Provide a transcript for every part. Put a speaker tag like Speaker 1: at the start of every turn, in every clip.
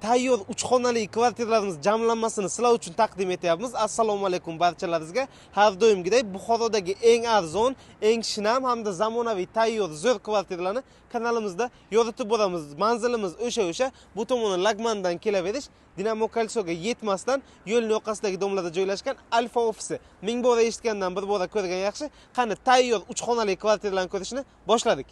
Speaker 1: tayyor 3 xonali kvartiralarimiz jamlanmasini sizlar uchun taqdim etyapmiz. Assalomu alaykum barchalaringizga. Har doimgidek Buxorodagi eng arzon, eng shinam hamda zamonaviy tayyor zo'r kvartiralarni kanalimizda yoritib boramiz. Manzilimiz o'sha bu tomoni Lagmandan kelaverish, Dinamo Kolsoga yetmasdan yo'l yoqasidagi domlarda joylashgan Alfa ofisi. Ming bora eshitgandan bir bora ko'rgan yaxshi. Qani tayyor 3 xonali kvartiralarni ko'rishni boshladik.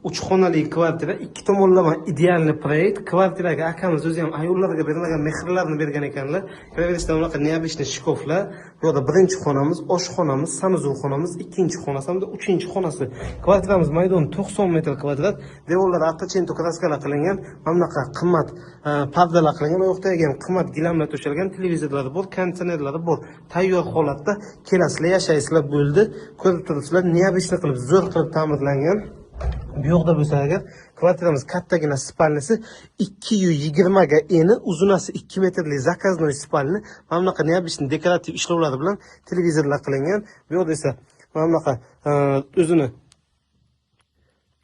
Speaker 1: 3 xonali kvartira, ikki tomonlama idealniy proyekt. Kvartiraga akamiz o'zi ham ayollarga berilgan mehrlarni bergan ekanlar. Kiraverishda unaqa neobычный shkoflar. Bu yerda birinchi xonamiz, oshxonamiz, sanuzul xonamiz, ikkinchi xonasi hamda uchinchi xonasi. Kvartiramiz maydoni 90 metr kvadrat. Devorlari attachento kraskalar qilingan, mamlaqa qimmat pardalar qilingan, u yoqda ham qimmat gilamlar to'shalgan, televizorlari bor, konditsionerlari bor. Tayyor holatda kelasizlar, yashaysizlar bo'ldi. Ko'rib turibsizlar, neobычный qilib, zo'r qilib ta'mirlangan. Bu yoqda bo'lsa agar kvartiramiz kattagina spalnisi 220 ga eni, uzunasi 2 metrli zakaznoy spalni, mamlaqa neobычный dekorativ ishlovlari bilan televizorlar qilingan. Bu yoqda esa mamlaqa o'zini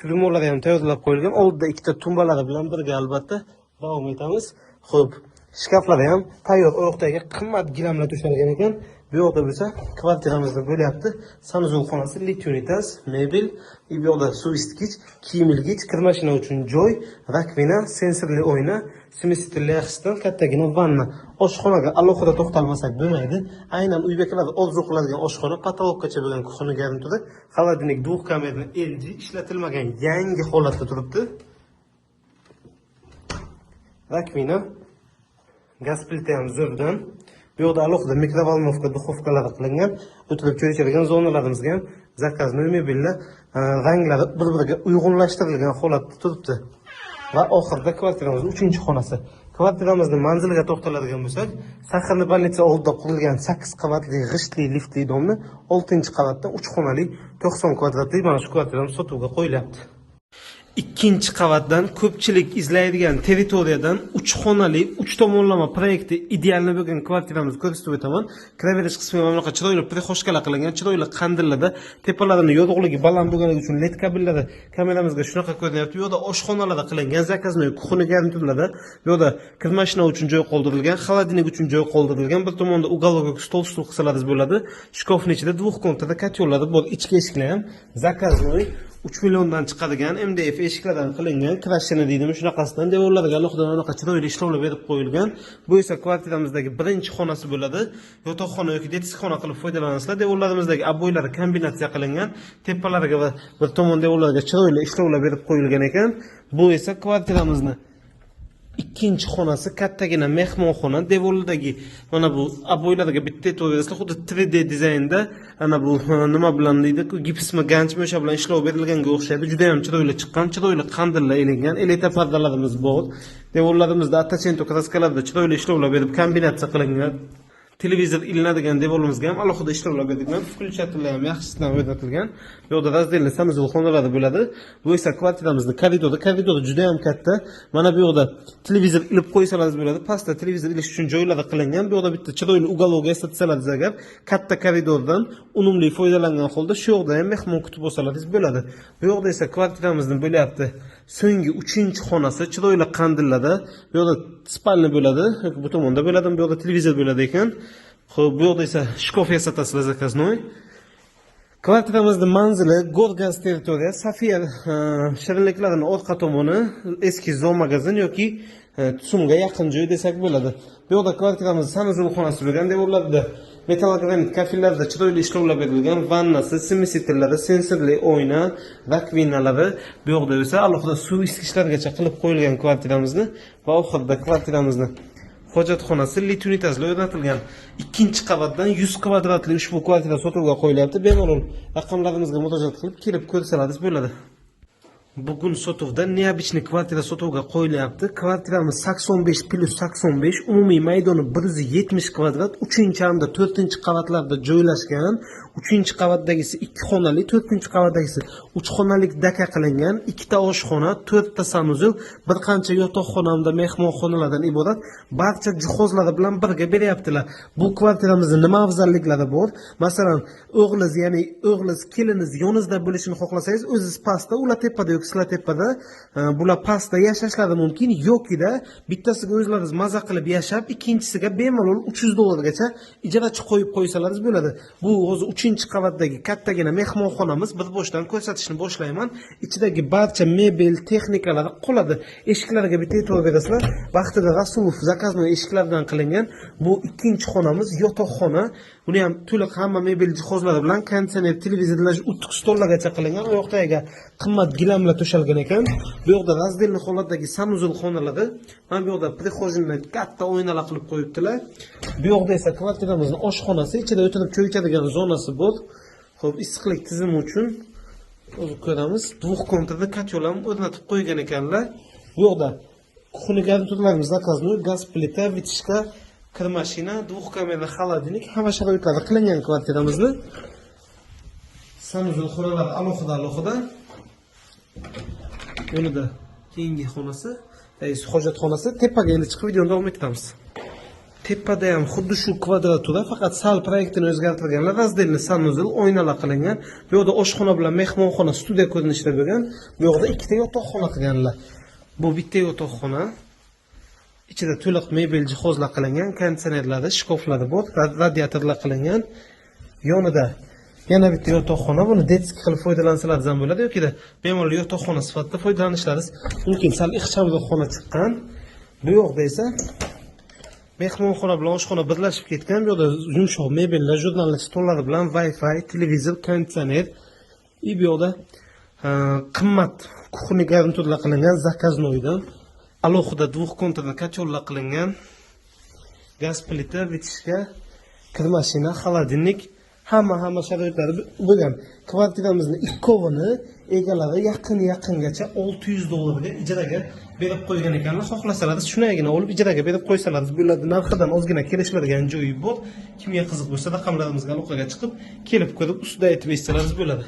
Speaker 1: tugmalari ham tayyorlab qo'yilgan. Oldida ikkita tumbalari bilan birga albatta davom etamiz. Xo'p, shkaflari ham tayyor, oyoqdagi qimmat gilamlar to'shalgan ekan. Bu yoqda bo'lsa kvartiramizni bo'lyapti. Sanuzul xonasi, lit unitas, mebel, bu yoqda suv isitgich, kiyim ilgich, kir mashina uchun joy, rakvina, sensorli oyna, smesителli yaxshisidan kattagina vanna. Oshxonaga alohida to'xtalmasak bo'lmaydi. Aynan uy bekalari orzu qiladigan oshxona, patologgacha bo'lgan kuxona garnituri, xolodilnik двухкамерный LG ishlatilmagan yangi holatda turibdi. Rakvina, gaz plita ham zo'rdan. Bu yoqda alohida mikrovolnovka, duxovkalar qilingan, o'tirib ko'rishadigan zonalarimizga ham zakaznoy mebellar ranglari bir-biriga uyg'unlashtirilgan holatda turibdi. Va oxirida kvartiramizning 3-xonasi. Kvartiramizning manziliga to'xtaladigan bo'lsak, Saxarni больница oldida qurilgan 8 qavatli g'ishtli liftli domni 6-qavatdan 3 xonali 90 kvadratli mana shu kvartiramiz sotuvga qo'yilyapti. Ikkinchi qavatdan ko'pchilik izlaydigan territoriyadan 3 xonali 3 tomonlama proyekti idealni bo'lgan kvartiramizni ko'rsatib o'taman. Kiraverish qismi mamlaqa chiroyli prixoshkalar qilingan, chiroyli qandillarda, tepalarining yorug'ligi baland bo'lganligi uchun led kabellari kameramizga shunaqa ko'rinyapti. Bu yerda oshxonalarda qilingan, zakaznoy kuxona garniturlarda, bu yerda kir mashina uchun joy qoldirilgan, xolodilnik uchun joy qoldirilgan, bir tomonda uголок stol qilsalaringiz bo'ladi. Shkofning ichida двухкомнатный kotyollar bor, ichki eshiklar ham zakaznoy 3 milliondan chiqadigan MDF eshiklardan qilingan, krashini deydimi, shunaqasidan devorlarga alohida anaqa chiroyli ishlovlar berib qo'yilgan. Bu esa kvartiramizdagi birinchi xonasi bo'ladi. Yotoqxona yoki detskixona qilib foydalanasizlar. Devorlarimizdagi ob'oylar kombinatsiya qilingan, tepalariga va bir tomon devorlarga chiroyli ishlovlar berib qo'yilgan ekan. Bu esa kvartiramizni ikkinchi xonasi, kattagina mehmonxona. Devorlardagi mana bu ob'oylarga bitta e'tiboringizga xuddi 3D dizaynda ana bu nima bilan deydi, gipsmi, ganchmi o'sha bilan ishlov berilganga o'xshaydi. Juda ham chiroyli chiqqan, chiroyli qandillar ilingan, elektr pardalarimiz bor. Devorlarimizda attachento kraskalarda chiroyli ishlovlar berib kombinatsiya qilingan. Televizor ilinadigan devorimizga ham alohida ishlovlar berilgan, включателlar ham yaxshisidan o'rnatilgan. Bu yerda razdelli sanuzul xonalari bo'ladi. Bu esa kvartiramizning koridori. Koridori juda ham katta. Mana bu yerda televizor ilib qo'ysalaringiz bo'ladi. Pastda televizor ilish uchun joylari qilingan. Bu yerda bitta chiroyli uголок eslatsangiz agar katta koridordan unumli foydalangan holda shu yerda ham mehmon kutib olsalaringiz bo'ladi. Bu yerda esa kvartiramizni bo'lyapti. So'nggi 3-xonasi, chiroyli qandillarda. Bu yerda spalni bo'ladi, bu tomonda bo'ladi, bu yerda televizor bo'ladi ekan. Xo'p, bu yerda esa shkof yasatasizlar zakaznoy. Kvartiramizning manzili Gorgaz territoriya, Safiya shirinliklarining orqa tomoni, eski zoomagazin yoki Tsumga yaqin joy desak bo'ladi. Bu yerda kvartiramiz sanuzul xonasi bo'lgan, devorlarida metal granit kafillarda chiroyli ishlovlar berilgan, vannasi, smesitellari, sensorli oyna, rakvinalari, bu yerda esa alohida suv isitgichlargacha qilib qo'yilgan kvartiramizni va oxirida kvartiramizni hojatxonasi lit unitaslar o'rnatilgan. Ikkinchi qavatdan 100 kvadratli ushbu kvartira sotuvga qo'yilyapti. Bemalol raqamlarimizga murojaat qilib kelib ko'rsalaringiz bo'ladi. Bugun sotuvda neobычный kvartira sotuvga qo'yilyapti. Kvartiramiz 85+85, umumiy maydoni 170 kvadrat, 3 hamda 4 qavatlarda joylashgan. 3-chi qavatdagisi 2 xonali, 4-chi qavatdagisi 3 xonalik daka qilingan, 2 ta oshxona, 4 ta sanuzil, bir qancha yotoqxona hamda mehmonxonalardan iborat barcha jihozlari bilan birga beryaptilar. Bu kvartiramizda nima afzalliklari bor? Masalan, o'g'liz, ya'ni o'g'liz, keliniz yoningizda bo'lishini xohlasangiz, o'zingiz pastda, ular tepada yoki sizlar tepada, bular pastda yashashlari mumkin, yokida bittasiga o'zlaringiz maza qilib yashab, ikkinchisiga bemalol $300 ijarachi qo'yib qo'ysalaringiz bo'ladi. Bu o'zi 3-chi qavatdagi kattagina mehmonxonamiz. Bir boshdan ko'rsatishni boshlayman. Ichidagi barcha mebel, texnikalar qoladi. Eshiklariga bitta e'tibor berasizlar. Vaqtida Rasulov zakaznoy eshiklaridan qilingan. Bu 2-chi xonamiz, yotoqxona. Buni ham to'liq hamma mebel jihozlari bilan konditsioner, televizorlar, o'ttiq stollargacha qilingan. U yoqdagi qimmat gilamlar to'shalgan ekan. Bu yoqda razdelniy holatdagi sanuzil xonalari. Mana bu yoqda prixojinlar katta oynalar qilib qo'yibdilar. Bu yoqda esa kvartiramizning oshxonasi, ichida o'tirib choy ichadigan zonasi bor. Xo'p, issiqlik tizimi uchun o'zi ko'ramiz. Двухконтурный kotел ham o'rnatib qo'ygan ekanlar. Bu yoqda kuxni garniturlarimiz zakaznoy, gaz plita, vitishka, kir mashina, двухкамерный холодильник, hamma sharoitlari qilingan kvartiramizni. Sanuzil xonalar alohida. Yo'lida keyingi xonasi, hojatxonasi. Tepaga endi chiqib videoni davom ettiramiz. Tepada ham xuddi shu kvadratura, faqat sal proyektini o'zgartirganlar. Razdelniy sanuzil, oynalar qilingan. Bu yoqda oshxona bilan mehmonxona, studiya ko'rinishida bo'lgan. Bu yoqda ikkita yotoqxona qilganlar. Bu bitta yotoqxona. Ichida to'liq mebel jihozlar qilingan, konditsionerlari, shkoflari bor, radiatorlar qilingan. Yonida yana bitta yotoqxona. Buni detskiy qilib foydalansalar ham bo'ladi yoki bemalol yotoqxona sifatida foydalanishlaringiz mumkin. Sal ixchamroq xona chiqqan. Bu yoqda esa mehmonxona bilan oshxona birlashib ketgan. Bu yoqda yumshoq mebellar, jurnallik stollari bilan Wi-Fi, televizor, konditsioner. Bu yoqda qimmat kuxni garniturlar qilingan zakaznoydan. Alohida двухконтурный kotелlar qilingan. Gaz plita, vitishka, kir mashina, холодильник, hamma sharoitlari bo'lgan. Kvartiramizning ikkovini egalari yaqingacha $600 ga ijaraga berib qo'ygan ekanlar. Xohlasangiz shunagina olib ijaraga berib qo'ysalaringiz bo'ladi. Narxidan ozgina kelishiladigan joyi bor. Kimga qiziq bo'lsa raqamlarimizga aloqaga chiqib, kelib ko'rib, ustida aytib eshitsalaringiz bo'ladi.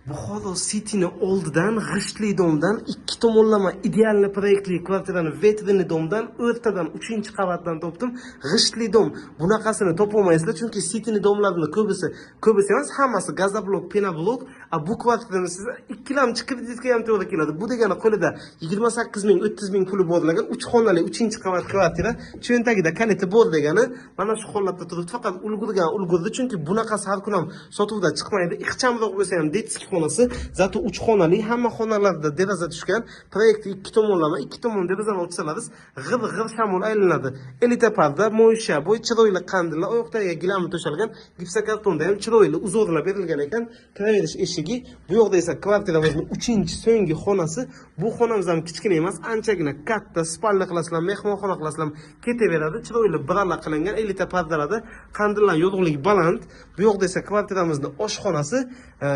Speaker 1: Buxoro City'ni oldidan g'ishtli domdan 2 tomonlama ideal proyektli kvartirani vetrinli domdan o'rtadan 3-chi qavatdan topdim. G'ishtli dom. Bunaqasini topolmaysizlar, chunki City'ni domlarini ko'bisi emas, hammasi gazoblok, penoblok. Bu kvartirani siz ikkilamchi kreditga ham to'g'ri keladi. Bu degani qo'lida 28 ming, 30 ming puli borlagan 3 xonali 3-chi qavat kvartira, cho'ntagida kaliti bor degani mana shu holatda turibdi. Faqat ulgurdi, chunki bunaqasi har kun ham sotuvda chiqmaydi. Ixchamroq bo'lsa ham detskiy xonasi, zato 3 xonali, hamma xonalarda deraza tushgan. Proyekti 2 tomonlama, 2 tomon derazani ochsalaringiz, g'ir shamol aylanadi. Elita parda, mo'ysha, bo'y chiroyli qandillar, oyoqdagi gilam to'shalgan, gipsokartonda ham chiroyli uzorlar berilgan ekan. Kiraverish eshigi. Bu yoqda esa kvartiramizning 3-chi so'nggi xonasi. Bu xonamiz ham kichkina emas, anchagina katta, spalni qilasizlar, mehmonxona qilasizlar, ketaveradi. Chiroyli brala qilingan, elita pardalarda, qandillar yorug'ligi baland. Bu yoqda esa kvartiramizning oshxonasi,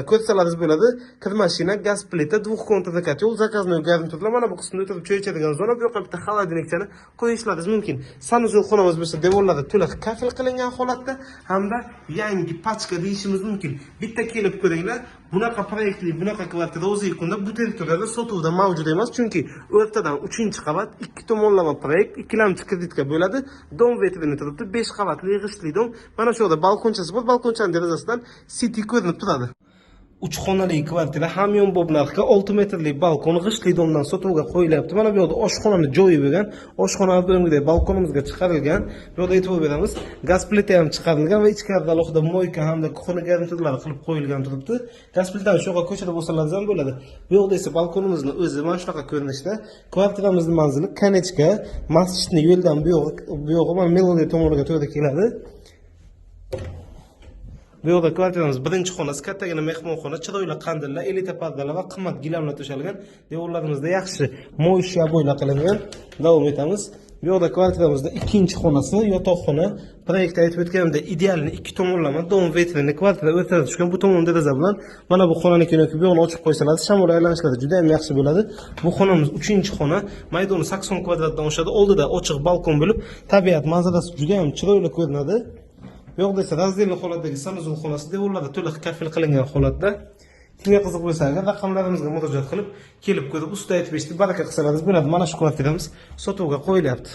Speaker 1: ko'rsalaringiz bo'ladi. Kir mashina, gaz plita, двухконтурный kotел, zakaznoy garniturlar. Mana bu qismda o'tirib choy ichadigan zona. Bu yoqqa bitta холодильникchani qo'yishlaringiz mumkin. Sanuzil xonamiz bo'lsa, devorlari to'liq kafil qilingan holatda hamda yangi pachka deyishimiz mumkin. Bitta kelib ko'ringlar. Bunaqa proyektli, bunaqa kvartira o'zi kunda bu territoriyada sotuvda mavjud emas, chunki o'rtadan 3-chi qavat, 2 tomonlama proyekt, ikkilamchi kreditga bo'ladi. Dom vetrini turibdi, 5 qavatli g'ishtli dom. Mana shu yerda balkonchasi bor, balkonchaning derazasidan City ko'rinib turadi. 3 xonali kvartira, hamyonbop narxga 6 metrli balkon g'ishtli domdan sotuvga qo'yilyapti. Mana bu yerda oshxonani joyi bo'lgan, oshxona bo'lgandek balkonimizga chiqarilgan. Bu yerda e'tibor beramiz, gaz plita ham chiqarilgan va ichkarida alohida moyka hamda kuxni garniturlari qilib qo'yilgan turibdi. Gaz plitani shu yerga ko'chada bo'lsalar ham bo'ladi. Bu yerda esa balkonimizni o'zi mana shunaqa ko'rinishda. Kvartiramizning manzili Kanechka, masjidning yo'ldan bu yog'i mana Melodiya tomoniga to'g'ri keladi. Bu yoqda kvartiramiz birinchi xonasi, kattagina mehmonxona, chiroyli qandillar, elita pardalar va qimmat gilamlar to'shalgan. Devorlarimizda yaxshi mo'ysha bo'ylar qilingan. Davom etamiz. Bu yoqda kvartiramizda ikkinchi xonasi, yotoqxona. Proyektda aytib o'tganimdek, idealni 2 tomonlama dom vetrini kvartira o'rtada tushgan. Bu tomon deraza bilan mana bu xonaniki yoki bu yoqni ochib qo'ysalar, shamol aylanishlari juda ham yaxshi bo'ladi. Bu xonamiz 3-chi xona, maydoni 80 kvadratdan oshadi. Oldida ochiq balkon bo'lib, tabiat manzarasi juda ham chiroyli ko'rinadi. yo'q desa razdельный holatdagi sanuzel xonasi devorlari to'liq kafil qilingan holatda. Kimga qiziq bo'lsa agar raqamlarimizga murojaat qilib, kelib ko'rib, usta aytib eshitib baraka qilsangiz bo'ladi. Mana shu kvartiramiz sotuvga qo'yilyapti.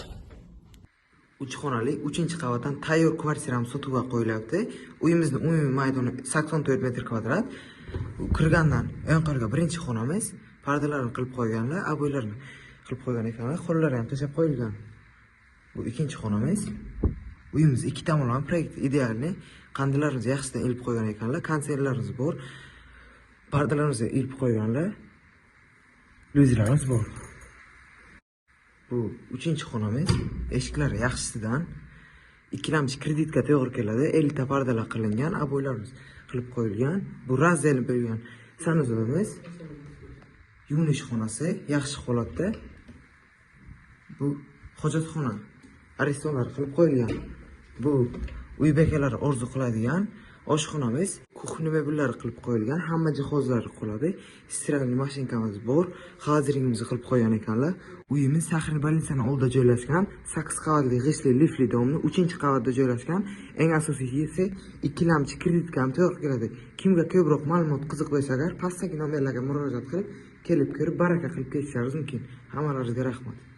Speaker 2: 3 xonali 3-qavatdan tayyor kvartiramiz sotuvga qo'yilyapti. Uyimizning umumiy maydoni 84 metr kvadrat. Kirgandan o'ng qo'lga birinchi xonamiz. Pardalarni qilib qo'yganlar, aboylarni qilib qo'ygan ekanlar, qo'llari ham to'shab qo'yilgan. Bu ikkinchi xonamiz. Uyimiz ikki tomonlama proyekt idealni. Qandilarimizni yaxshidan ilib qo'ygan ekanlar, konsertlarimiz bor. Pardalarimizni ilib qo'yganlar. Lyuzilarimiz bor. Bu 3-xonamiz. Eshiklari yaxshisidan ikkilamchi kreditga to'g'ri keladi. 50 ta pardalar qilingan, aboylarimiz qilib qo'yilgan. Bu razdelni bo'lgan sanuzelimiz. Yuvinish xonasi yaxshi holatda. Bu hojatxona. Aristonlar qilib qo'yilgan. Bu uy bekalari orzu qiladigan oshxonamiz. Kuxni mebellari qilib qo'yilgan, hamma jihozlari qoladi. Stiralniy mashinkamiz bor. Hozirimizni qilib qo'ygan ekanlar. Uyimiz Saxrin больницаning oldida joylashgan. 8 qavatli g'ishtli lifli domni 3-qavatda joylashgan. Eng asosiysi ikkilamchi kreditga ham to'g'ri keladi. Kimga ko'proq ma'lumot qiziq bo'lsa agar pastdagi nomerlarga murojaat qilib, kelib ko'rib baraka qilib ketishingiz mumkin. Hammalaringizga rahmat.